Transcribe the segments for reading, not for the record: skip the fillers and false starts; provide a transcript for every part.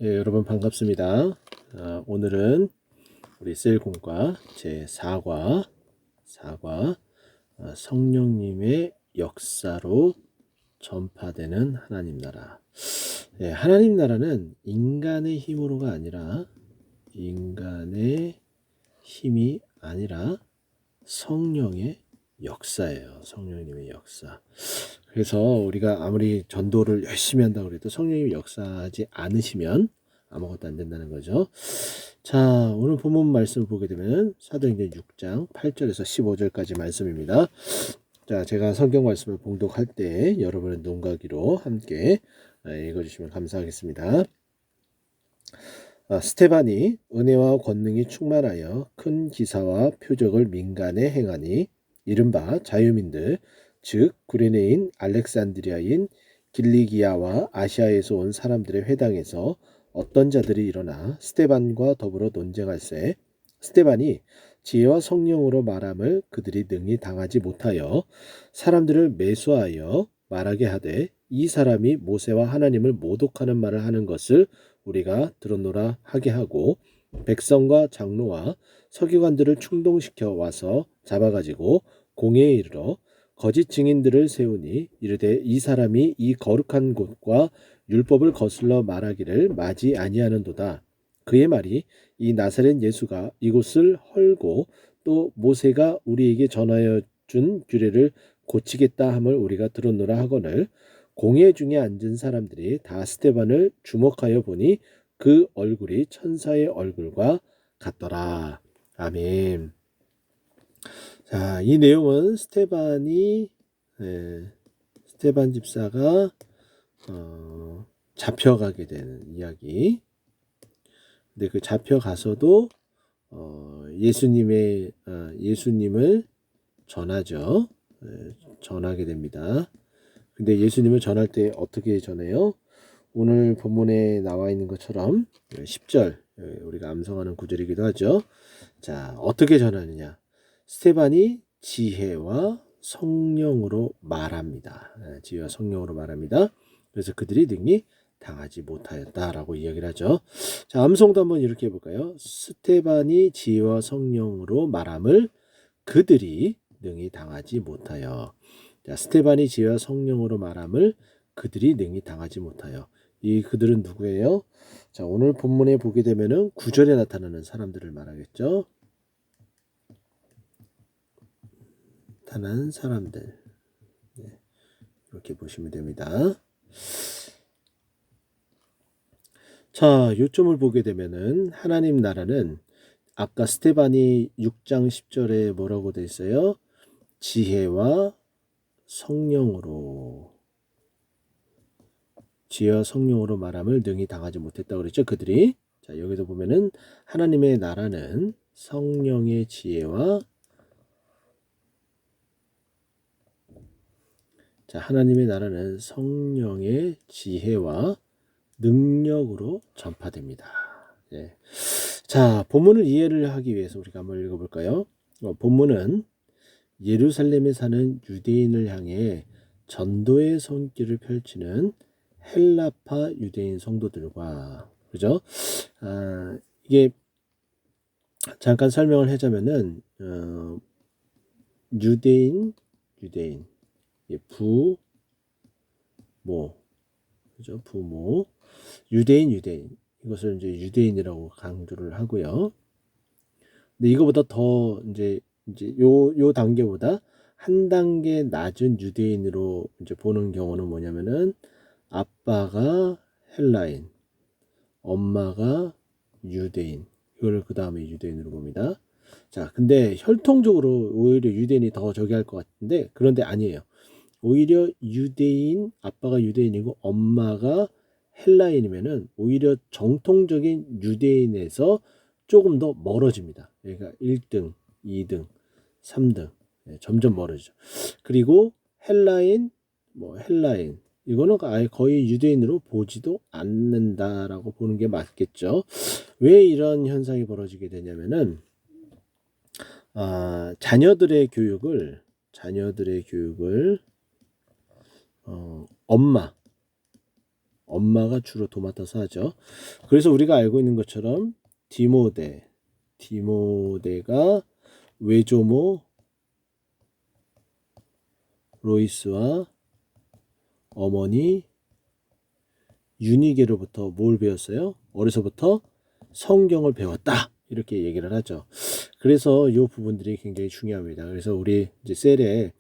예, 여러분 반갑습니다. 오늘은 우리 셀공과 제4과 성령님의 역사로 전파되는 하나님 나라. 예, 하나님 나라는 인간의 힘으로가 아니라 인간의 힘이 아니라 성령의 역사예요. 성령님의 역사. 그래서 우리가 아무리 전도를 열심히 한다고 해도 성령님이 역사하지 않으시면 아무것도 안 된다는 거죠. 자, 오늘 본문 말씀을 보게 되면 사도행전 6장 8절에서 15절까지 말씀입니다. 자, 제가 성경 말씀을 봉독할 때 여러분의 눈과 귀로 함께 읽어주시면 감사하겠습니다. 스테반이 은혜와 권능이 충만하여 큰 기사와 표적을 민간에 행하니 이른바 자유민들 즉 구레네인 알렉산드리아인 길리기아와 아시아에서 온 사람들의 회당에서 어떤 자들이 일어나 스테반과 더불어 논쟁할세 스테반이 지혜와 성령으로 말함을 그들이 능히 당하지 못하여 사람들을 매수하여 말하게 하되 이 사람이 모세와 하나님을 모독하는 말을 하는 것을 우리가 들었노라 하게 하고 백성과 장로와 서기관들을 충동시켜 와서 잡아가지고 공회에 이르러 거짓 증인들을 세우니 이르되 이 사람이 이 거룩한 곳과 율법을 거슬러 말하기를 마지 아니하는도다. 그의 말이 이 나사렛 예수가 이곳을 헐고 또 모세가 우리에게 전하여 준 규례를 고치겠다 함을 우리가 들었노라 하거늘 공회 중에 앉은 사람들이 다 스데반을 주목하여 보니 그 얼굴이 천사의 얼굴과 같더라. 아멘. 자, 이 내용은 스테반 집사가 잡혀가게 되는 이야기. 근데 그 잡혀가서도 예수님을 전하죠. 전하게 됩니다. 근데 예수님을 전할 때 어떻게 전해요? 오늘 본문에 나와 있는 것처럼 10절 우리가 암송하는 구절이기도 하죠. 자, 어떻게 전하느냐? 스테반이 지혜와 성령으로 말합니다. 지혜와 성령으로 말합니다. 그래서 그들이 능히 당하지 못하였다라고 이야기를 하죠. 자, 암송도 한번 이렇게 해볼까요? 스테반이 지혜와 성령으로 말함을 그들이 능히 당하지 못하여. 자, 스테반이 지혜와 성령으로 말함을 그들이 능히 당하지 못하여. 이 그들은 누구예요? 자, 오늘 본문에 보게 되면은 9절에 나타나는 사람들을 말하겠죠. 나타나는 사람들. 네, 이렇게 보시면 됩니다. 자, 요점을 보게 되면은 하나님 나라는 아까 스테반이 6장 10절에 뭐라고 돼 있어요? 지혜와 성령으로 말함을 능히 당하지 못했다고 그랬죠. 그들이. 자, 여기서 보면은 하나님의 나라는 성령의 지혜와 하나님의 나라는 성령의 지혜와 능력으로 전파됩니다. 예. 자, 본문을 이해를 하기 위해서 우리가 한번 읽어볼까요? 본문은 예루살렘에 사는 유대인을 향해 전도의 손길을 펼치는 헬라파 유대인 성도들과 그죠? 이게 잠깐 설명을 하자면은 유대인 부모 그죠? 부모 유대인 이것을 이제 유대인이라고 강조를 하고요. 근데 이거보다 더 이제 요 단계보다 한 단계 낮은 유대인으로 이제 보는 경우는 뭐냐면은 아빠가 헬라인, 엄마가 유대인. 이걸 그 다음에 유대인으로 봅니다. 자, 근데 혈통적으로 오히려 유대인이 더 저기 할 것 같은데 그런데 아니에요. 오히려 유대인, 아빠가 유대인이고 엄마가 헬라인이면은 오히려 정통적인 유대인에서 조금 더 멀어집니다. 그러니까 1등, 2등, 3등 점점 멀어지죠. 그리고 헬라인, 헬라인 이거는 아예 거의 유대인으로 보지도 않는다라고 보는 게 맞겠죠. 왜 이런 현상이 벌어지게 되냐면은 자녀들의 교육을 엄마 엄마가 주로 도맡아서 하죠. 그래서 우리가 알고 있는 것처럼 디모데가 외조모 로이스와 어머니 유니게로부터 뭘 배웠어요? 어려서부터 성경을 배웠다. 이렇게 얘기를 하죠. 그래서 이 부분들이 굉장히 중요합니다. 그래서 우리 이제 셀에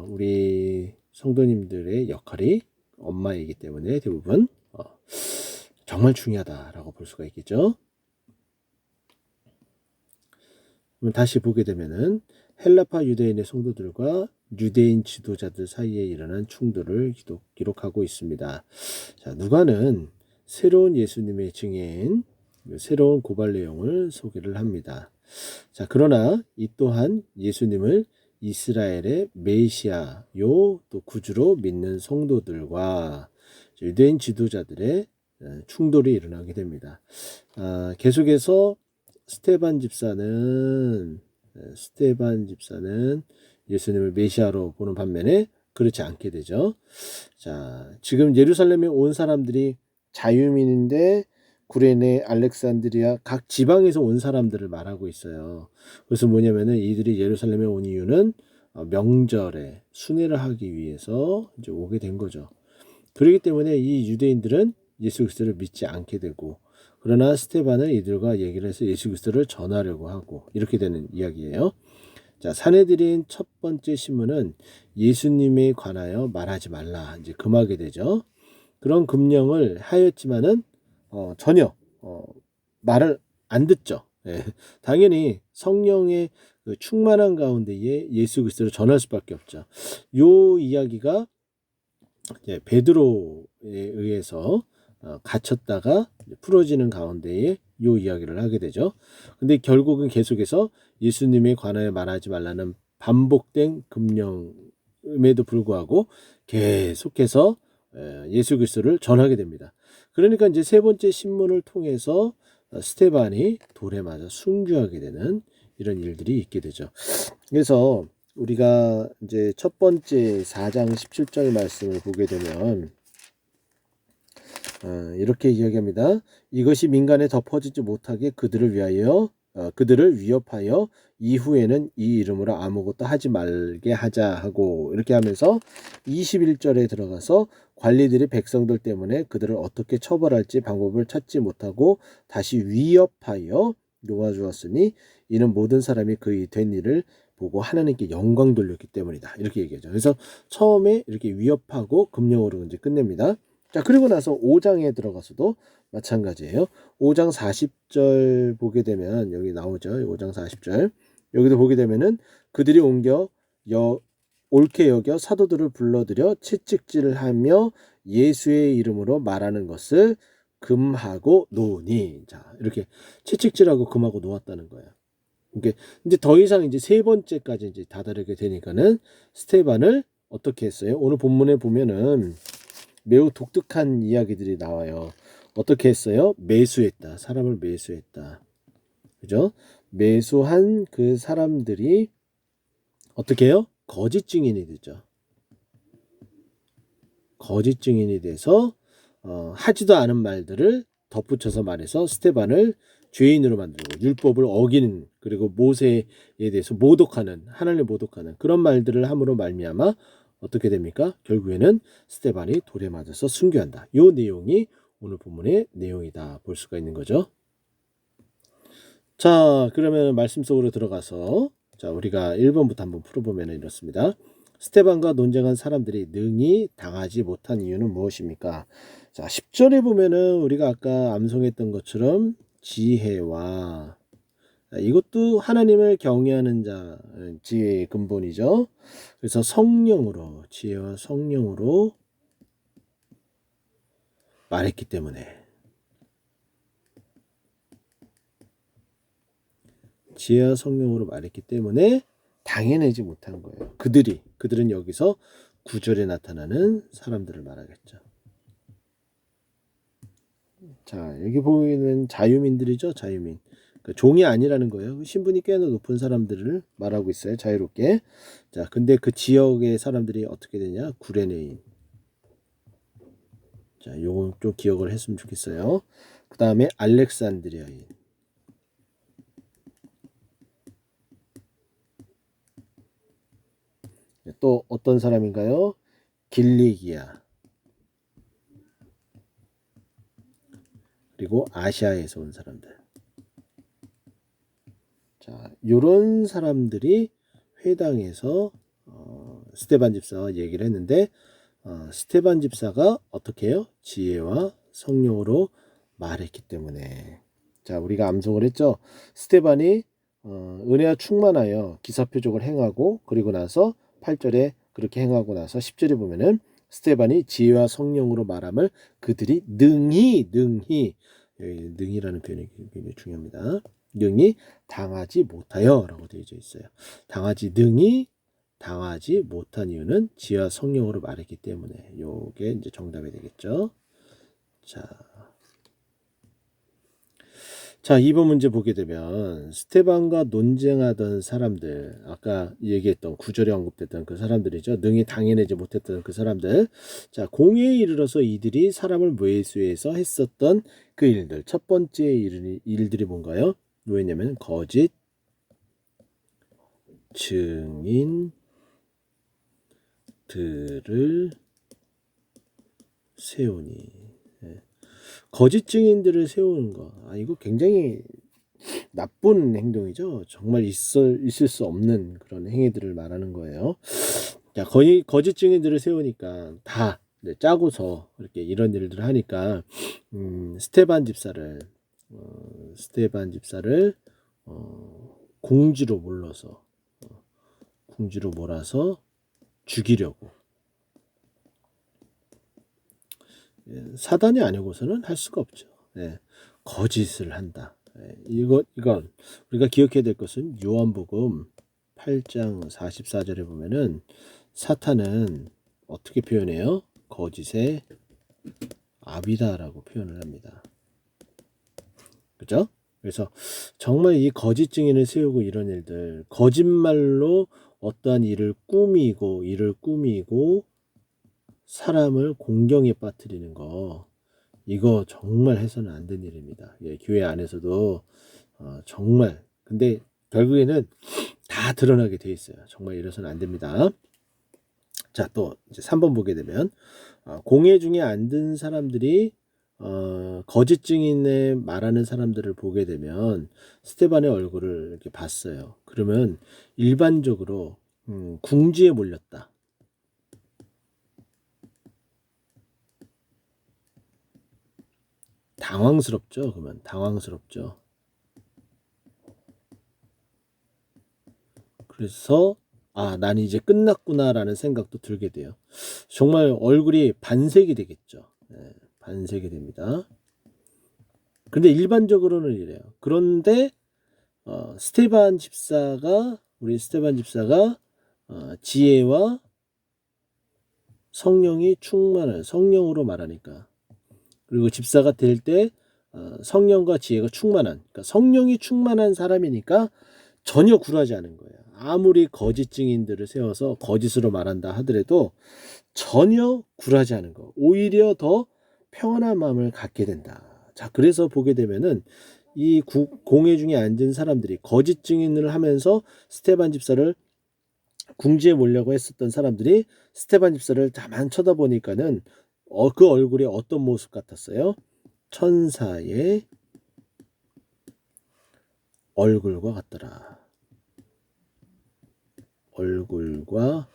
우리 성도님들의 역할이 엄마이기 때문에 대부분 정말 중요하다라고 볼 수가 있겠죠. 그럼 다시 보게 되면은 헬라파 유대인의 성도들과 유대인 지도자들 사이에 일어난 충돌을 기록하고 있습니다. 자, 누가는 새로운 예수님의 증인, 새로운 고발 내용을 소개를 합니다. 자, 그러나 이 또한 예수님을 이스라엘의 메시아요 또 구주로 믿는 성도들과 유대인 지도자들의 충돌이 일어나게 됩니다. 계속해서 스테반 집사는 예수님을 메시아로 보는 반면에 그렇지 않게 되죠. 자, 지금 예루살렘에 온 사람들이 자유민인데 구레네, 알렉산드리아 각 지방에서 온 사람들을 말하고 있어요. 그래서 뭐냐면은 이들이 예루살렘에 온 이유는 명절에 순회를 하기 위해서 이제 오게 된 거죠. 그렇기 때문에 이 유대인들은 예수 그리스도를 믿지 않게 되고, 그러나 스테반은 이들과 얘기를 해서 예수 그리스도를 전하려고 하고 이렇게 되는 이야기예요. 자, 사내들인 첫 번째 신문은 예수님에 관하여 말하지 말라 이제 금하게 되죠. 그런 금령을 하였지만은 전혀 말을 안 듣죠. 예, 당연히 성령의 그 충만한 가운데에 예수 그리스도를 전할 수밖에 없죠. 요 이야기가 베드로에 의해서 갇혔다가 풀어지는 가운데에 요 이야기를 하게 되죠. 근데 결국은 계속해서 예수님에 관하여 말하지 말라는 반복된 금령임에도 불구하고 계속해서 예수 그리스도를 전하게 됩니다. 그러니까 이제 세 번째 신문을 통해서 스테반이 돌에 맞아 순교하게 되는 이런 일들이 있게 되죠. 그래서 우리가 이제 첫 번째 4장 17절 말씀을 보게 되면 이렇게 이야기합니다. 이것이 민간에 덮어지지 못하게 그들을 위협하여 이후에는 이 이름으로 아무것도 하지 말게 하자 하고 이렇게 하면서 21절에 들어가서 관리들이 백성들 때문에 그들을 어떻게 처벌할지 방법을 찾지 못하고 다시 위협하여 놓아주었으니 이는 모든 사람이 그의 된 일을 보고 하나님께 영광 돌렸기 때문이다. 이렇게 얘기하죠. 그래서 처음에 이렇게 위협하고 금령으로 이제 끝냅니다. 자, 그리고 나서 5장에 들어가서도 마찬가지예요. 5장 40절 보게 되면 여기 나오죠. 5장 40절. 여기도 보게 되면은 그들이 옳게 여겨 사도들을 불러들여 채찍질을 하며 예수의 이름으로 말하는 것을 금하고 놓으니. 자, 이렇게 채찍질하고 금하고 놓았다는 거예요. 이게 이제 더 이상 이제 세 번째까지 이제 다다르게 되니까는 스테반을 어떻게 했어요? 오늘 본문에 보면은 매우 독특한 이야기들이 나와요. 어떻게 했어요? 매수했다. 사람을 매수했다. 그죠? 매수한 그 사람들이 어떻게 해요? 거짓 증인이 되죠. 거짓 증인이 돼서 하지도 않은 말들을 덧붙여서 말해서 스테반을 죄인으로 만들고 율법을 어기는, 그리고 모세에 대해서 하나님을 모독하는 그런 말들을 함으로 말미암아 어떻게 됩니까? 결국에는 스테반이 돌에 맞아서 순교한다. 이 내용이 오늘 본문의 내용이다 볼 수가 있는 거죠. 자, 그러면 말씀 속으로 들어가서 자, 우리가 1번부터 한번 풀어보면 이렇습니다. 스테반과 논쟁한 사람들이 능히 당하지 못한 이유는 무엇입니까? 자, 10절에 보면은 우리가 아까 암송했던 것처럼 지혜와, 이것도 하나님을 경외하는 자 지혜의 근본이죠. 그래서 지혜와 성령으로 말했기 때문에, 지혜와 성령으로 말했기 때문에 당해내지 못한 거예요. 그들은 여기서 9절에 나타나는 사람들을 말하겠죠. 자, 여기 보이는 자유민들이죠. 자유민. 그러니까 종이 아니라는 거예요. 신분이 꽤나 높은 사람들을 말하고 있어요. 자유롭게. 자, 근데 그 지역의 사람들이 어떻게 되냐? 구레네인. 자, 요거 좀 기억을 했으면 좋겠어요. 그 다음에 알렉산드리아인. 또 어떤 사람인가요? 길리기아. 그리고 아시아에서 온 사람들. 자, 요런 사람들이 회당에서 스테반 집사와 얘기를 했는데 스테반 집사가 어떻게 해요? 지혜와 성령으로 말했기 때문에. 자, 우리가 암송을 했죠. 스테반이 은혜와 충만하여 기사표적을 행하고 그리고 나서 8절에 그렇게 행하고 나서 10절에 보면은 스테반이 지혜와 성령으로 말함을 그들이 능히 여기 능히라는 표현이 굉장히 중요합니다. 능히 당하지 못하여 라고 되어 있어요. 능히 당하지 못한 이유는 지혜와 성령으로 말했기 때문에. 요게 이제 정답이 되겠죠. 자, 2번 문제 보게 되면 스테반과 논쟁하던 사람들, 아까 얘기했던 9절에 언급됐던 그 사람들이죠. 능히 당해내지 못했던 그 사람들. 자, 공회에 이르러서 이들이 사람을 모해수에서 했었던 그 일들. 첫 번째 일들이 뭔가요? 뭐였냐면 거짓 증인들을 세우니. 거짓 증인들을 세우는 거. 이거 굉장히 나쁜 행동이죠. 정말 있을 수 없는 그런 행위들을 말하는 거예요. 자, 거짓 증인들을 세우니까 다 짜고서 이렇게 이런 일들을 하니까 스테반 집사를 궁지로 몰아서 죽이려고. 사단이 아니고서는 할 수가 없죠. 거짓을 한다. 이건 우리가 기억해야 될 것은 요한복음 8장 44절에 보면은 사탄은 어떻게 표현해요? 거짓의 아비다라고 표현을 합니다. 그죠? 그래서 정말 이 거짓 증인을 세우고 이런 일들, 거짓말로 어떠한 일을 꾸미고 사람을 공경에 빠뜨리는 거, 이거 정말 해서는 안 되는 일입니다. 교회 안에서도 정말, 근데 결국에는 다 드러나게 돼 있어요. 정말 이래서는 안 됩니다. 자, 또 이제 3번 보게 되면 공회 중에 앉은 사람들이 거짓 증인에 말하는 사람들을 보게 되면 스테반의 얼굴을 이렇게 봤어요. 그러면 일반적으로 궁지에 몰렸다. 당황스럽죠. 그러면 당황스럽죠. 그래서 난 이제 끝났구나라는 생각도 들게 돼요. 정말 얼굴이 반색이 되겠죠. 반색이 됩니다. 근데 일반적으로는 이래요. 그런데 우리 스테반 집사가 지혜와 성령이 충만한 성령으로 말하니까, 그리고 집사가 될 때 성령과 지혜가 충만한, 그러니까 성령이 충만한 사람이니까 전혀 굴하지 않은 거예요. 아무리 거짓 증인들을 세워서 거짓으로 말한다 하더라도 전혀 굴하지 않은 거. 오히려 더 평안한 마음을 갖게 된다. 자, 그래서 보게 되면은 이 공회 중에 앉은 사람들이 거짓 증인을 하면서 스테반 집사를 궁지에 몰려고 했었던 사람들이 스테반 집사를 가만 쳐다보니까는 그 얼굴이 어떤 모습 같았어요? 천사의 얼굴과 같더라. 얼굴과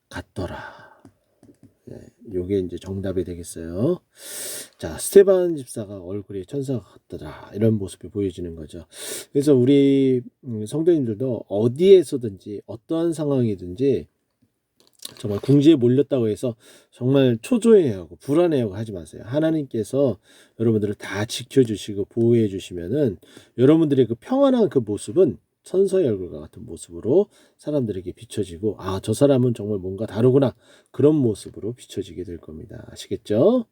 같더라. 요게 이제 정답이 되겠어요. 자, 스테반 집사가 얼굴이 천사 같더라. 이런 모습이 보여지는 거죠. 그래서 우리 성도님들도 어디에서든지 어떠한 상황이든지 정말 궁지에 몰렸다고 해서 정말 초조해하고 불안해하고 하지 마세요. 하나님께서 여러분들을 다 지켜주시고 보호해 주시면은 여러분들의 그 평안한 그 모습은 천사의 얼굴과 같은 모습으로 사람들에게 비춰지고, 저 사람은 정말 뭔가 다르구나, 그런 모습으로 비춰지게 될 겁니다. 아시겠죠?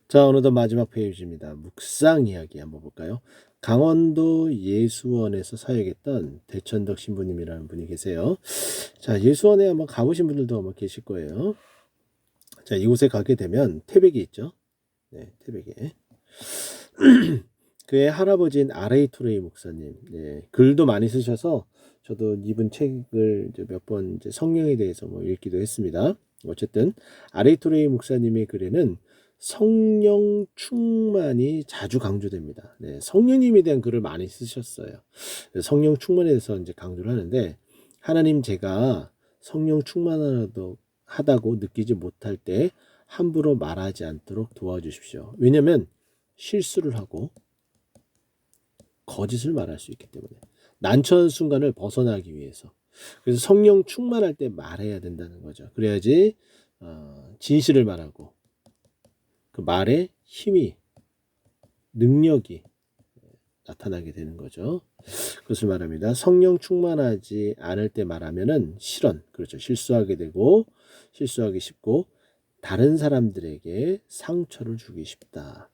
자, 어느덧 마지막 페이지입니다. 묵상 이야기 한번 볼까요? 강원도 예수원에서 사역했던 대천덕 신부님이라는 분이 계세요. 자, 예수원에 한번 가보신 분들도 아마 계실 거예요. 자, 이곳에 가게 되면 태백이 있죠. 네, 태백에. 그의 할아버지인 아레이 토레이 목사님, 네, 글도 많이 쓰셔서 저도 이분 책을 몇 번 성령에 대해서 뭐 읽기도 했습니다. 어쨌든 아레이 토레이 목사님의 글에는 성령 충만이 자주 강조됩니다. 네, 성령님에 대한 글을 많이 쓰셨어요. 성령 충만에 대해서 이제 강조를 하는데, 하나님, 제가 성령 충만하다고 느끼지 못할 때 함부로 말하지 않도록 도와주십시오. 왜냐하면 실수를 하고 거짓을 말할 수 있기 때문에, 난처한 순간을 벗어나기 위해서. 그래서 성령 충만할 때 말해야 된다는 거죠. 그래야지 진실을 말하고 그 말에 힘이, 능력이 나타나게 되는 거죠. 그것을 말합니다. 성령 충만하지 않을 때 말하면은 실언, 그렇죠. 실수하게 되고, 실수하기 쉽고, 다른 사람들에게 상처를 주기 쉽다.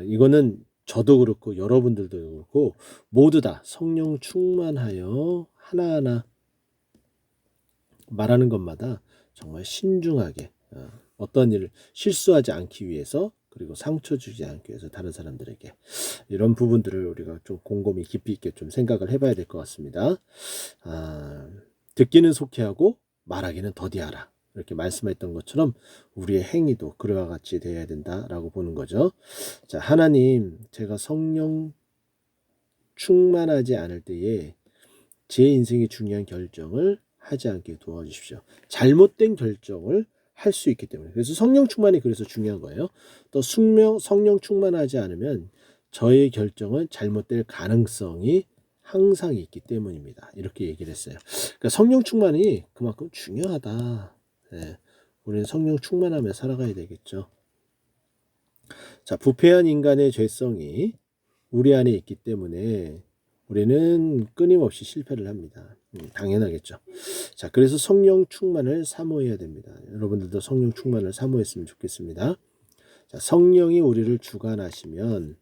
이거는 저도 그렇고 여러분들도 그렇고 모두 다 성령 충만하여 하나하나 말하는 것마다 정말 신중하게, 어떤 일을 실수하지 않기 위해서, 그리고 상처 주지 않기 위해서 다른 사람들에게, 이런 부분들을 우리가 좀 곰곰이 깊이 있게 좀 생각을 해봐야 될 것 같습니다. 듣기는 속히하고 말하기는 더디하라, 이렇게 말씀했던 것처럼 우리의 행위도 그와 같이 되어야 된다라고 보는 거죠. 자, 하나님, 제가 성령 충만하지 않을 때에 제 인생의 중요한 결정을 하지 않게 도와주십시오. 잘못된 결정을 할 수 있기 때문에. 그래서 성령 충만이 그래서 중요한 거예요. 또 성령 충만하지 않으면 저의 결정은 잘못될 가능성이 항상 있기 때문입니다. 이렇게 얘기를 했어요. 그러니까 성령 충만이 그만큼 중요하다. 네. 우리는 성령 충만하며 살아가야 되겠죠. 자, 부패한 인간의 죄성이 우리 안에 있기 때문에 우리는 끊임없이 실패를 합니다. 당연하겠죠. 자, 그래서 성령 충만을 사모해야 됩니다. 여러분들도 성령 충만을 사모했으면 좋겠습니다. 자, 성령이 우리를 주관하시면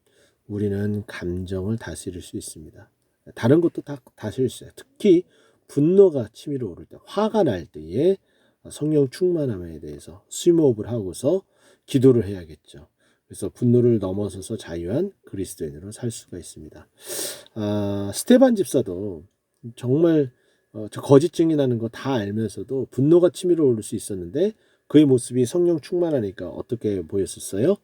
우리는 감정을 다스릴 수 있습니다. 다른 것도 다 다스릴 수 있어요. 특히 분노가 치밀어 오를 때, 화가 날 때에 성령 충만함에 대해서 심호흡을 하고서 기도를 해야겠죠. 그래서 분노를 넘어서서 자유한 그리스도인으로 살 수가 있습니다. 스테반 집사도 정말 저 거짓 증인하는 거 다 알면서도 분노가 치밀어 오를 수 있었는데, 그의 모습이 성령 충만하니까 어떻게 보였었어요?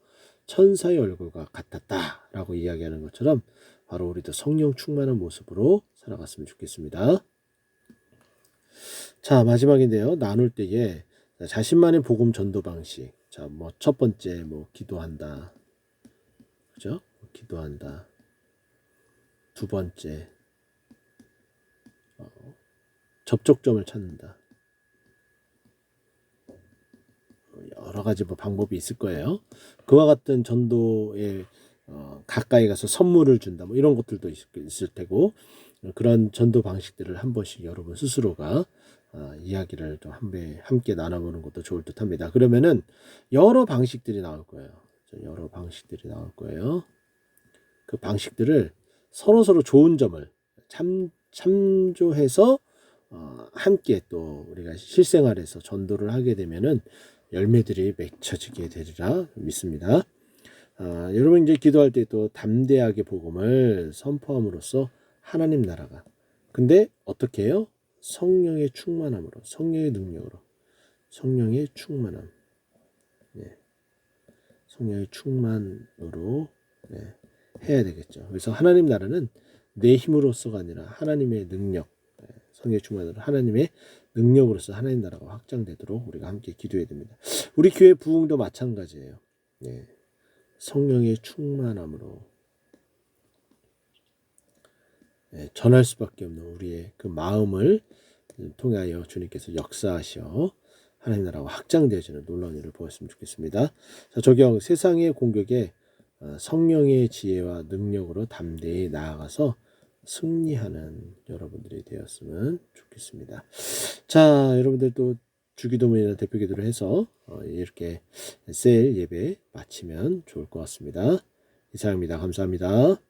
천사의 얼굴과 같았다라고 이야기하는 것처럼 바로 우리도 성령 충만한 모습으로 살아갔으면 좋겠습니다. 자, 마지막인데요. 나눌 때에 자신만의 복음 전도 방식. 자, 뭐 첫 번째 기도한다. 그죠? 기도한다. 두 번째, 접촉점을 찾는다. 여러 가지 방법이 있을 거예요. 그와 같은 전도에 가까이 가서 선물을 준다. 이런 것들도 있을 테고, 그런 전도 방식들을 한 번씩 여러분 스스로가 이야기를 좀 함께 나눠보는 것도 좋을 듯합니다. 그러면은 여러 방식들이 나올 거예요. 여러 방식들이 나올 거예요. 그 방식들을 서로 좋은 점을 참조해서 함께 또 우리가 실생활에서 전도를 하게 되면은 열매들이 맺혀지게 되리라 믿습니다. 여러분 이제 기도할 때 또 담대하게 복음을 선포함으로써 하나님 나라가, 근데 어떻게 해요? 성령의 충만함으로, 성령의 능력으로, 성령의 충만함, 네. 성령의 충만으로, 네. 해야 되겠죠. 그래서 하나님 나라는 내 힘으로서가 아니라 하나님의 능력, 성령의 충만으로 하나님의 능력으로서 하나님 나라가 확장되도록 우리가 함께 기도해야 됩니다. 우리 교회 부흥도 마찬가지예요. 네. 성령의 충만함으로 전할 수밖에 없는 우리의 그 마음을 통하여 주님께서 역사하셔 하나님 나라가 확장되어지는 놀라운 일을 보았으면 좋겠습니다. 자, 적용 세상의 공격에 성령의 지혜와 능력으로 담대히 나아가서 승리하는 여러분들이 되었으면 좋겠습니다. 자, 여러분들도 주기도문이나 대표기도를 해서 이렇게 셀 예배 마치면 좋을 것 같습니다. 이상입니다. 감사합니다.